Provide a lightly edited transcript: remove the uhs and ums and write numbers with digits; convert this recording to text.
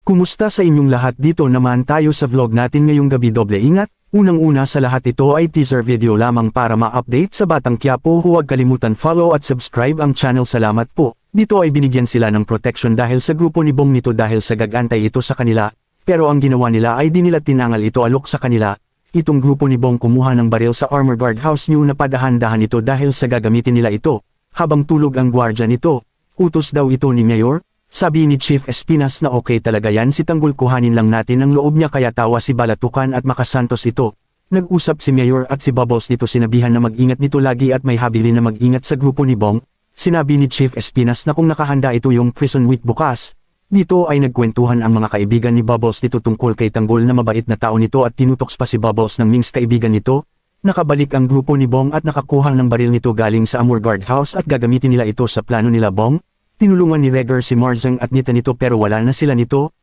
Kumusta sa inyong lahat? Dito naman tayo sa vlog natin ngayong gabi. Doble ingat, unang-una sa lahat ito ay teaser video lamang para ma-update sa Batang Quiapo. Huwag kalimutan follow at subscribe ang channel. Salamat po. Dito ay binigyan sila ng protection dahil sa grupo ni Bong nito dahil sa gagantay ito sa kanila, pero ang ginawa nila ay di nila tinangal ito alok sa kanila. Itong grupo ni Bong kumuha ng baril sa armor guard house niyo na padahan-dahan ito dahil sa gagamitin nila ito, habang tulog ang gwardya nito. Utos daw ito ni Mayor. Sabi ni Chief Espinas na okay talaga yan si Tanggol, kuhanin lang natin ang loob niya, kaya tawa si Balatukan at Makasantos ito. Nag-usap si Mayor at si Bubbles dito, sinabihan na mag-ingat nito lagi at may habilin na mag-ingat sa grupo ni Bong. Sinabi ni Chief Espinas na kung nakahanda ito yung prison week bukas. Dito ay nagkwentuhan ang mga kaibigan ni Bubbles dito tungkol kay Tanggol na mabait na tao nito at tinutoks pa si Bubbles ng Mings kaibigan nito. Nakabalik ang grupo ni Bong at nakakuha ng baril nito galing sa armor guard house at gagamitin nila ito sa plano nila. Bong, tinulungan ni Regger si Marzeng at Nita nito pero wala na sila nito.